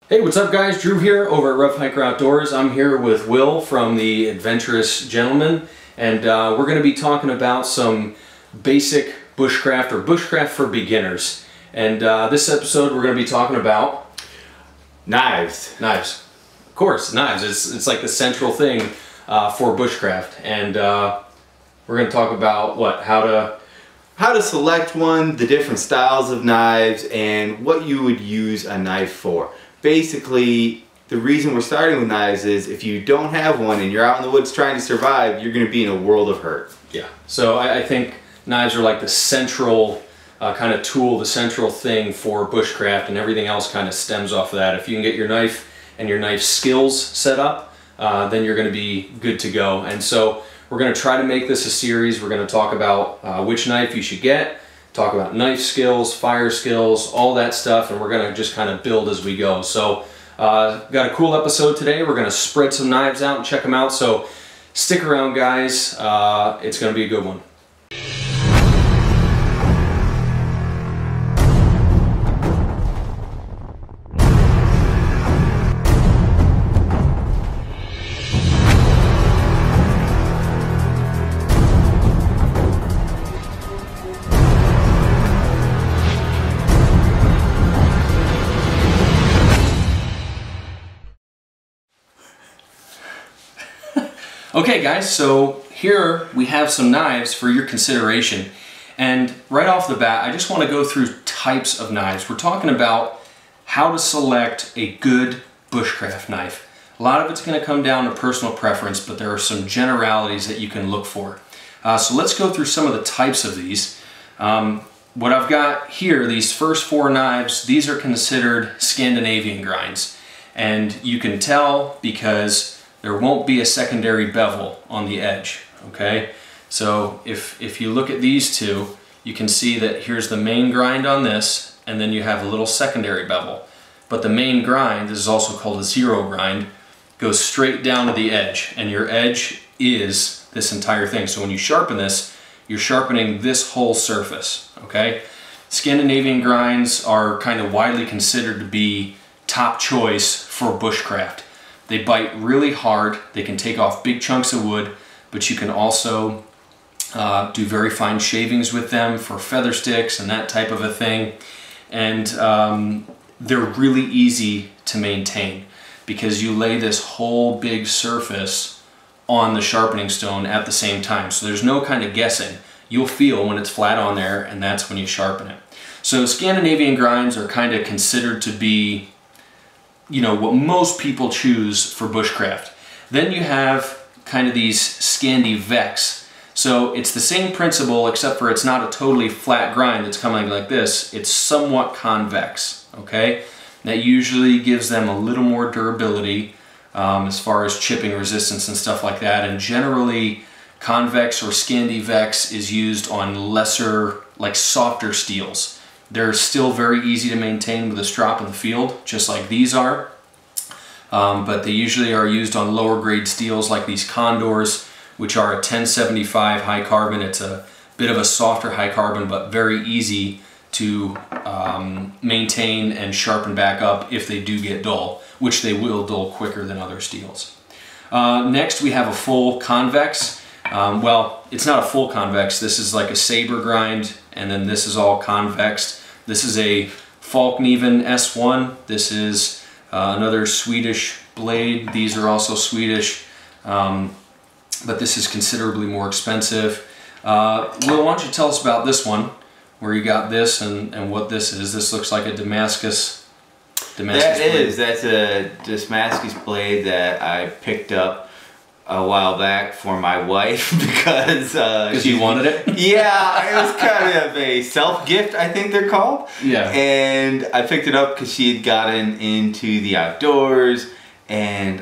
Hey, what's up guys? Drew here over at RevHiker Outdoors. I'm here with Will from the Adventurous Gentleman, and we're going to be talking about some basic bushcraft or bushcraft for beginners. And this episode we're going to be talking about knives. Knives. Of course, knives. It's like the central thing for bushcraft. And we're going to talk about what? How to select one, the different styles of knives, and what you would use a knife for. Basically, the reason we're starting with knives is if you don't have one and you're out in the woods trying to survive, you're going to be in a world of hurt. Yeah. So I think knives are like the central kind of tool, the central thing for bushcraft, and everything else kind of stems off of that. If you can get your knife and your knife skills set up, then you're going to be good to go. And so we're going to try to make this a series. We're going to talk about which knife you should get, talk about knife skills, fire skills, all that stuff, and we're going to just kind of build as we go. So got a cool episode today. We're going to spread some knives out and check them out, so stick around guys. It's going to be a good one. Okay guys, so here we have some knives for your consideration, and right off the bat I just want to go through types of knives. We're talking about how to select a good bushcraft knife. A lot of it's going to come down to personal preference, but there are some generalities that you can look for. So let's go through some of the types of these. What I've got here, these first four knives, these are considered Scandinavian grinds, and you can tell because there won't be a secondary bevel on the edge, okay? So if you look at these two, you can see that here's the main grind on this, and then you have a little secondary bevel. But the main grind, this is also called a zero grind, goes straight down to the edge, and your edge is this entire thing. So when you sharpen this, you're sharpening this whole surface, okay? Scandinavian grinds are kind of widely considered to be top choice for bushcraft. They bite really hard, they can take off big chunks of wood, but you can also do very fine shavings with them for feather sticks and that type of a thing. And they're really easy to maintain because you lay this whole big surface on the sharpening stone at the same time. So there's no kind of guessing. You'll feel when it's flat on there, and that's when you sharpen it. So Scandinavian grinds are kind of considered to be, you know, what most people choose for bushcraft. Then you have kind of these Scandi Vex. So it's the same principle, except for it's not a totally flat grind that's coming like this. It's somewhat convex, okay? That usually gives them a little more durability as far as chipping resistance and stuff like that. And generally, convex or Scandi Vex is used on lesser, like softer steels. They're still very easy to maintain with a strop in the field, just like these are. But they usually are used on lower grade steels like these Condors, which are a 1075 high carbon. It's a bit of a softer high carbon, but very easy to maintain and sharpen back up if they do get dull, which they will dull quicker than other steels. Next we have a full convex. Well, it's not a full convex. This is like a saber grind, and then this is all convexed. This is a Falkniven S1. This is another Swedish blade. These are also Swedish, but this is considerably more expensive. Will, why don't you tell us about this one, where you got this and what this is. This looks like a Damascus blade. That's a Damascus blade that I picked up a while back for my wife because she wanted it? Yeah, it was kind of a self-gift, I think they're called. Yeah. And I picked it up because she had gotten into the outdoors, and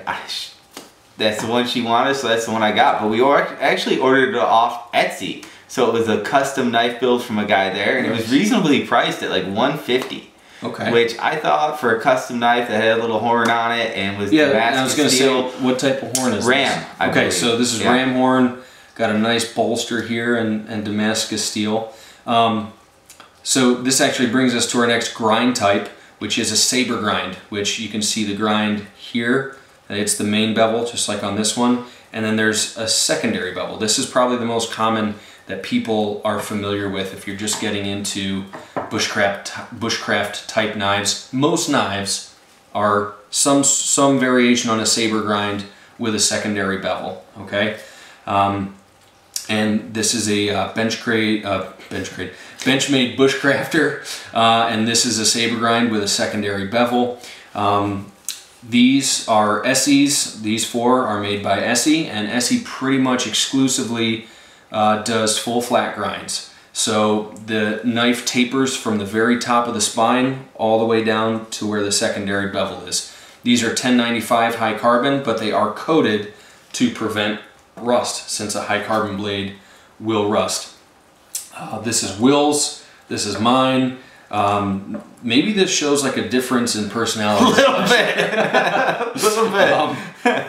that's the one she wanted, so that's the one I got. But we actually ordered it off Etsy. So it was a custom knife build from a guy there, and it was reasonably priced at like $150. Okay. Which I thought for a custom knife that had a little horn on it and was Damascus I was going to say, what type of horn is Ram, this? I okay, believe. So this is ram horn, got a nice bolster here and Damascus steel. So this actually brings us to our next grind type, which is a saber grind, which you can see the grind here. It's the main bevel, just like on this one. And then there's a secondary bevel. This is probably the most common that people are familiar with if you're just getting into bushcraft type knives. Most knives are some variation on a saber grind with a secondary bevel, okay? And this is a Benchmade Bushcrafter, and this is a saber grind with a secondary bevel. These are Essie's. These four are made by Essie, and Essie pretty much exclusively does full flat grinds. So the knife tapers from the very top of the spine all the way down to where the secondary bevel is. These are 1095 high carbon, but they are coated to prevent rust, since a high carbon blade will rust. This is Will's, this is mine. Maybe this shows like a difference in personality. A little bit. A little bit.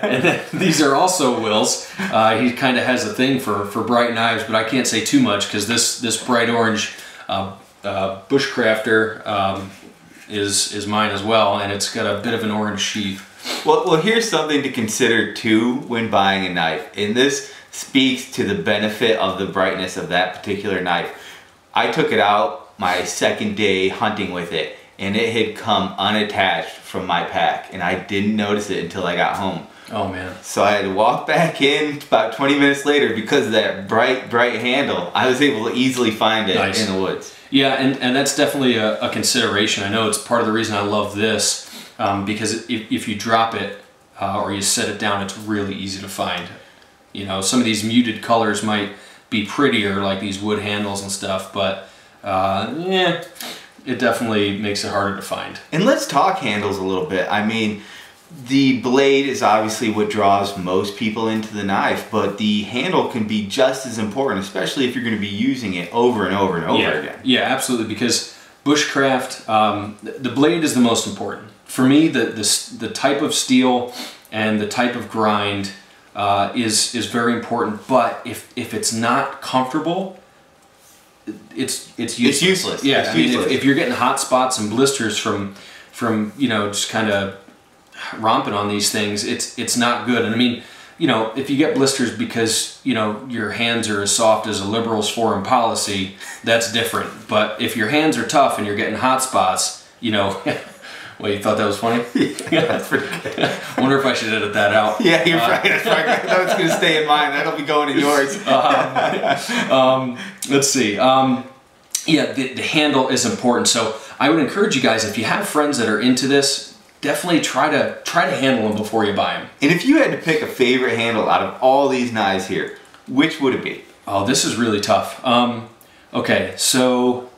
And then these are also Will's. He kind of has a thing for bright knives, but I can't say too much because this bright orange Bushcrafter is mine as well, and it's got a bit of an orange sheath. Well, here's something to consider too when buying a knife, and this speaks to the benefit of the brightness of that particular knife. I took it out my second day hunting with it, and it had come unattached from my pack, and I didn't notice it until I got home. Oh man. So I had to walk back in about 20 minutes later because of that bright handle. I was able to easily find it in the woods. Yeah, and that's definitely a consideration. I know it's part of the reason I love this, because if you drop it or you set it down, it's really easy to find. You know, some of these muted colors might be prettier, like these wood handles and stuff, but yeah, it definitely makes it harder to find. And let's talk handles a little bit. I mean, the blade is obviously what draws most people into the knife, but the handle can be just as important, especially if you're going to be using it over and over and over again. Yeah, absolutely, because bushcraft, the blade is the most important. For me, the type of steel and the type of grind is very important, but if it's not comfortable, it's useless. It's useless. Yeah, it's useless. If you're getting hot spots and blisters from you know, just kind of romping on these things, it's not good. And I mean, you know, if you get blisters because, you know, your hands are as soft as a liberal's foreign policy, that's different. But if your hands are tough and you're getting hot spots, you know, well, you thought that was funny? Yeah, that's pretty good. I wonder if I should edit that out. Yeah, you're right. That's right. I know it's going to stay in mine. That'll be going in yours. Let's see. Yeah, the handle is important. So I would encourage you guys, if you have friends that are into this, definitely try to handle them before you buy them. And if you had to pick a favorite handle out of all these knives here, which would it be? Oh, this is really tough. Okay, so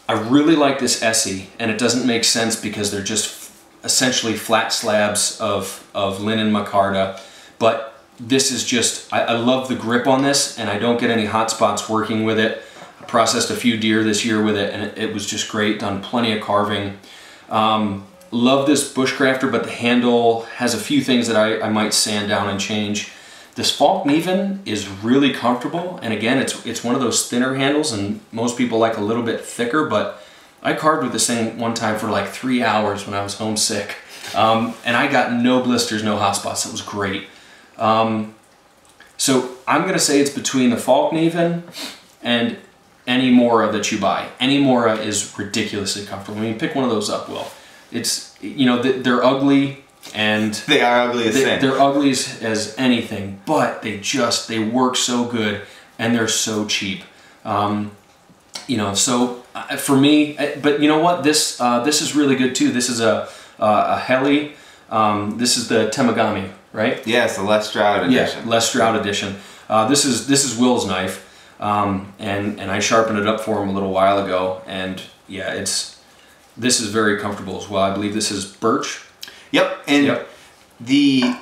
I really like this Essie, and it doesn't make sense because they're just essentially flat slabs of linen micarta, but this is just, I love the grip on this, and I don't get any hot spots working with it. I processed a few deer this year with it, and it was just great, done plenty of carving. Love this Bushcrafter, but the handle has a few things that I might sand down and change. This Falkneven is really comfortable, and again, it's one of those thinner handles, and most people like a little bit thicker, but I carved with this thing one time for like 3 hours when I was homesick, and I got no blisters, no hot spots. It was great. So I'm going to say it's between the Falkneven and any Mora that you buy. Any Mora is ridiculously comfortable. I mean, pick one of those up, Will. It's, you know, they're ugly, and they are ugly as sin. They're ugly as anything, but they work so good, and they're so cheap. You know, so for me, but you know what? This is really good too. This is a Heli. This is the Temagami, right? Yes, the Les Stroud edition. Yeah, Les Stroud edition. This is Will's knife, and I sharpened it up for him a little while ago, and yeah, this is very comfortable as well. I believe this is birch. Yep, and the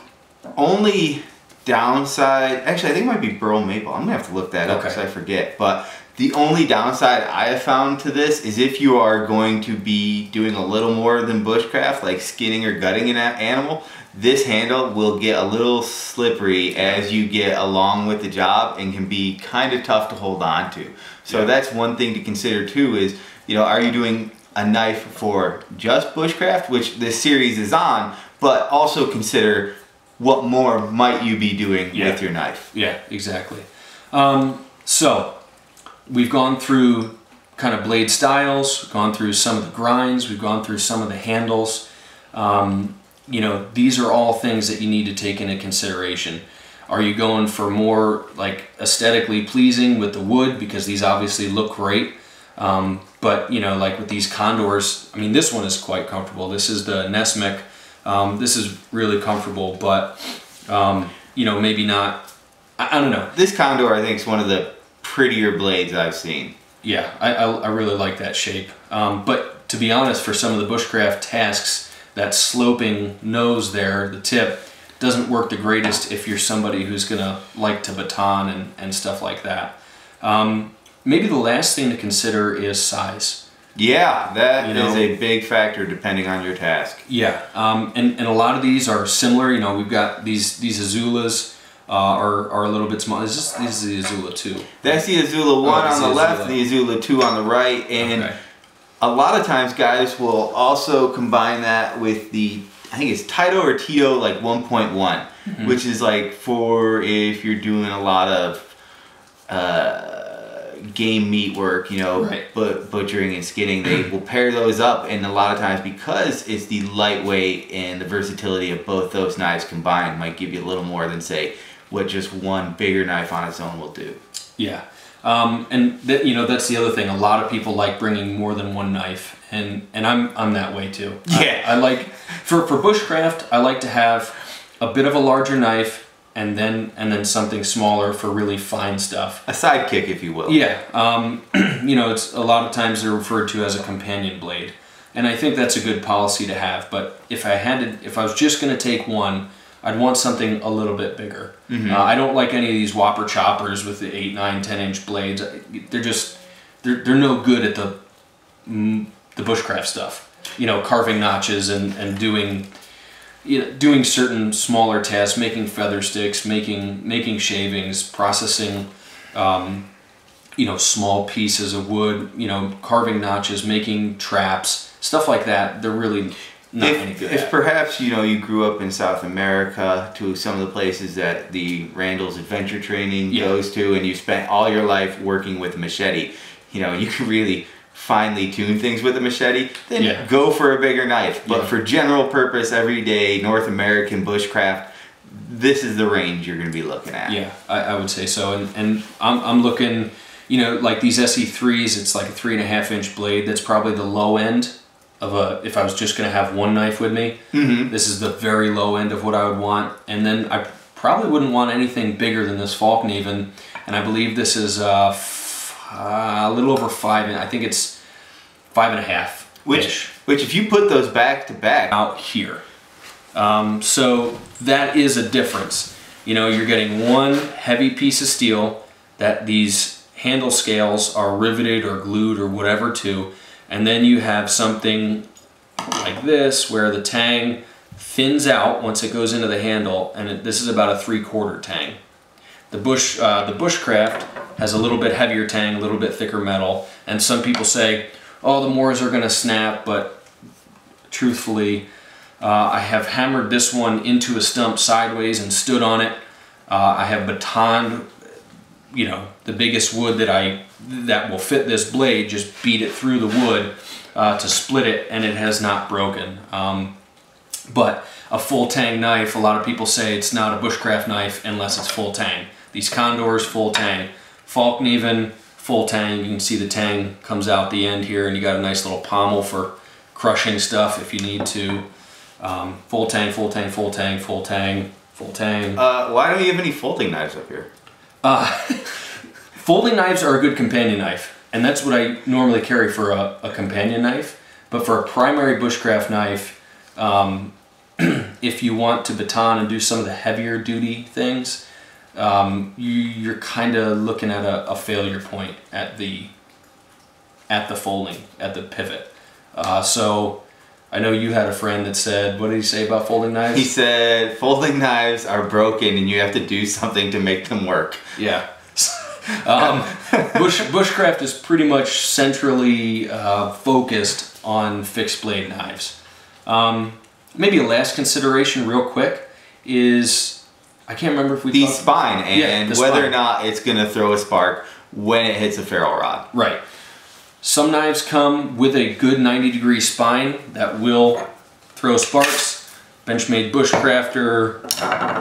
only downside, actually I think it might be burl maple. I'm gonna have to look that up because I forget. But the only downside I have found to this is if you are going to be doing a little more than bushcraft, like skinning or gutting an animal, this handle will get a little slippery as you get along with the job and can be kind of tough to hold on to. So that's one thing to consider too is, you know, are you doing a knife for just bushcraft, which this series is on, but also consider what more might you be doing with your knife. Yeah, exactly. So we've gone through kind of blade styles, we've gone through some of the grinds, we've gone through some of the handles. You know, these are all things that you need to take into consideration. Are you going for more like aesthetically pleasing with the wood, because these obviously look great, but you know, like with these condors, I mean, this one is quite comfortable. This is the Nesmic. This is really comfortable, but you know, maybe not. I don't know. This condor, I think, is one of the prettier blades I've seen. Yeah, I really like that shape. But to be honest, for some of the bushcraft tasks, that sloping nose there, the tip, doesn't work the greatest if you're somebody who's gonna like to baton and stuff like that. Maybe the last thing to consider is size. Yeah, that is a big factor depending on your task. Yeah, and a lot of these are similar. You know, we've got these Azulas are a little bit small. This is the Azula 2. That's the Azula 1 on the left, the Azula 2 on the right, and a lot of times guys will also combine that with the, I think it's Tito or Tito like 1.1, which is like for if you're doing a lot of game meat work, you know, butchering and skinning, they will pair those up, and a lot of times, because it's the lightweight and the versatility of both those knives combined, might give you a little more than, say, what just one bigger knife on its own will do. Yeah, and you know, that's the other thing. A lot of people like bringing more than one knife, and I'm that way too. Yeah, I like for bushcraft, I like to have a bit of a larger knife, and then something smaller for really fine stuff. A sidekick, if you will. Yeah, you know, it's a lot of times they're referred to as a companion blade, and I think that's a good policy to have. But if I was just going to take one, I'd want something a little bit bigger. I don't like any of these whopper choppers with the 8, 9, 10-inch blades. They're no good at the bushcraft stuff. You know, carving notches and doing certain smaller tasks, making feather sticks, making shavings, processing, you know, small pieces of wood, you know, carving notches, making traps, stuff like that. They're really not any good at. If perhaps, you know, you grew up in South America, to some of the places that the Randall's adventure training goes to, and you spent all your life working with a machete, you know, you can really finely tune things with a machete, then go for a bigger knife. But for general purpose, everyday North American bushcraft, this is the range you're going to be looking at. Yeah, I would say so. And I'm looking, you know, like these SE3s, it's like a 3.5-inch blade. That's probably the low end of if I was just going to have one knife with me. This is the very low end of what I would want. And then I probably wouldn't want anything bigger than this Falkneven. And I believe this is a little over 5, and I think it's 5.5. Which if you put those back to back out here, so that is a difference. You know, you're getting one heavy piece of steel that these handle scales are riveted or glued or whatever to, and then you have something like this where the tang thins out once it goes into the handle, and this is about a 3/4 tang. The bushcraft has a little bit heavier tang, a little bit thicker metal, and some people say, oh, the Moors are going to snap, but truthfully, I have hammered this one into a stump sideways and stood on it. I have batoned, you know, the biggest wood that will fit this blade, just beat it through the wood to split it, and it has not broken. But a full tang knife, a lot of people say it's not a bushcraft knife unless it's full tang. These Condors, full tang. Falkneven, full tang. You can see the tang comes out the end here, and you got a nice little pommel for crushing stuff if you need to. Full tang, full tang, full tang, full tang, full tang. Why don't you have any folding knives up here? Folding knives are a good companion knife, and that's what I normally carry for a companion knife. But for a primary bushcraft knife, if you want to baton and do some of the heavier duty things, you're kind of looking at a failure point at the folding, at the pivot. So I know you had a friend that said, what did he say about folding knives? He said folding knives are broken and you have to do something to make them work. Yeah. Bushcraft is pretty much centrally focused on fixed blade knives. Maybe a last consideration real quick is, I can't remember if we the talked spine and the whether spine. or not it's going to throw a spark when it hits a ferrule rod. Right. Some knives come with a good 90-degree spine that will throw sparks. Benchmade Bushcrafter,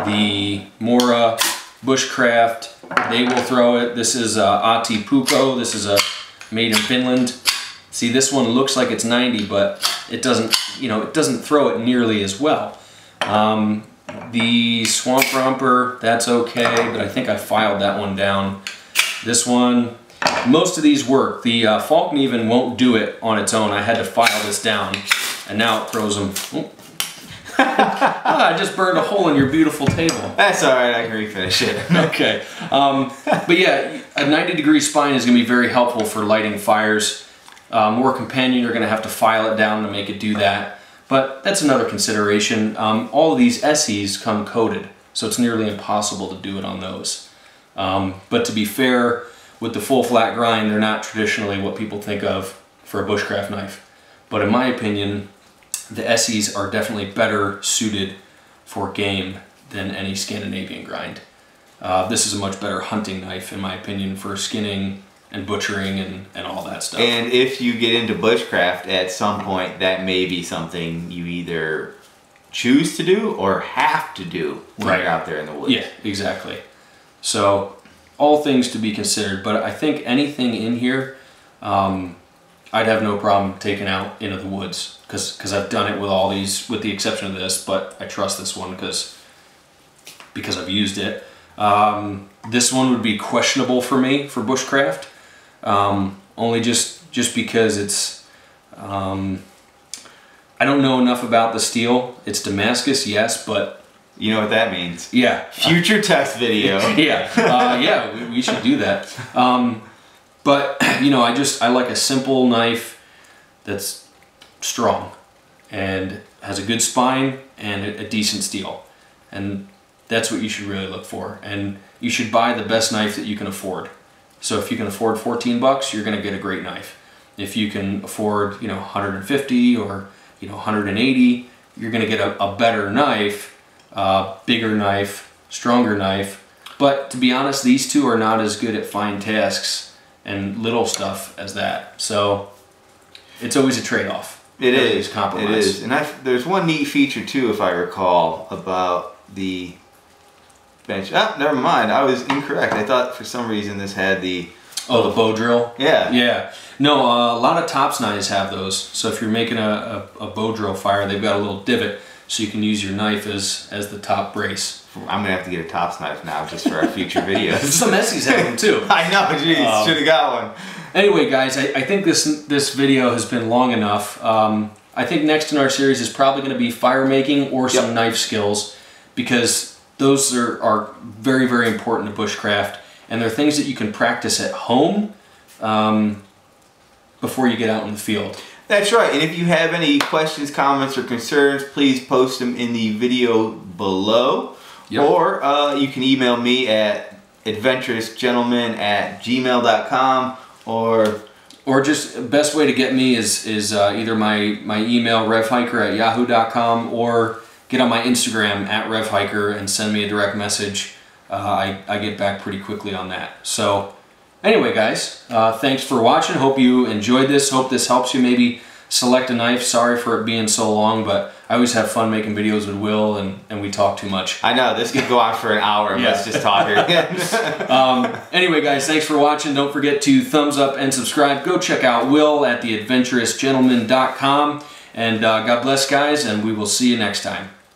the Mora Bushcraft, they will throw it. This is Ahti Puukko. This is made in Finland. See, this one looks like it's 90, but it doesn't, you know, it doesn't throw it nearly as well. The Swamp Romper, that's okay, but I think I filed that one down. This one, most of these work. The Falkneven won't do it on its own. I had to file this down, and now it throws them. Oh. I just burned a hole in your beautiful table. That's all right, I can refinish it. Okay. But yeah, a 90-degree spine is going to be very helpful for lighting fires. More companion, you're going to have to file it down to make it do that. But that's another consideration. All of these SEs come coated, so it's nearly impossible to do it on those. But to be fair, with the full flat grind, they're not traditionally what people think of for a bushcraft knife. But in my opinion, the SEs are definitely better suited for game than any Scandinavian grind. This is a much better hunting knife, in my opinion, for skinning and butchering and all that stuff. And if you get into bushcraft at some point, that may be something you either choose to do or have to do when you're out there in the woods. Yeah, exactly. So all things to be considered, but I think anything in here I'd have no problem taking out into the woods, because I've done it with all these, with the exception of this, but I trust this one because I've used it. This one would be questionable for me for bushcraft, only just because it's, I don't know enough about the steel. It's Damascus, yes, but you know what that means. Yeah. Future test video. Yeah, yeah, we should do that. But, you know, I like a simple knife that's strong and has a good spine and a decent steel. And that's what you should really look for. And you should buy the best knife that you can afford. So if you can afford 14 bucks, you're going to get a great knife. If you can afford, you know, 150 or, you know, 180, you're going to get a better knife, bigger knife, stronger knife. But to be honest, these two are not as good at fine tasks and little stuff as that. So it's always a trade-off. It is. Compromise. It is. And there's one neat feature too, if I recall, about the bench. Ah, never mind. I was incorrect. I thought for some reason this had the... Oh, the bow drill? Yeah. Yeah. No, a lot of tops knives have those. So if you're making a bow drill fire, they've got a little divot so you can use your knife as the top brace. I'm gonna have to get a tops knife now just for our future videos. Some SEs have them too. I know, jeez, should have got one. Anyway, guys, I think this video has been long enough. I think next in our series is probably going to be fire making or some knife skills, because those are very, very important to bushcraft, and they're things that you can practice at home before you get out in the field. That's right, and if you have any questions, comments, or concerns, please post them in the video below. Yep. Or you can email me at adventurousgentleman@gmail.com, or just best way to get me is either my email RevHiker@yahoo.com, or get on my Instagram @RevHiker and send me a direct message. I get back pretty quickly on that. So anyway, guys, thanks for watching. Hope you enjoyed this. Hope this helps you maybe select a knife. Sorry for it being so long, but I always have fun making videos with Will, and we talk too much. I know, this could go on for an hour. Yeah. Let's just talk here. Anyway, guys, thanks for watching. Don't forget to thumbs up and subscribe. Go check out Will at theadventurousgentleman.com. And God bless, guys, and we will see you next time.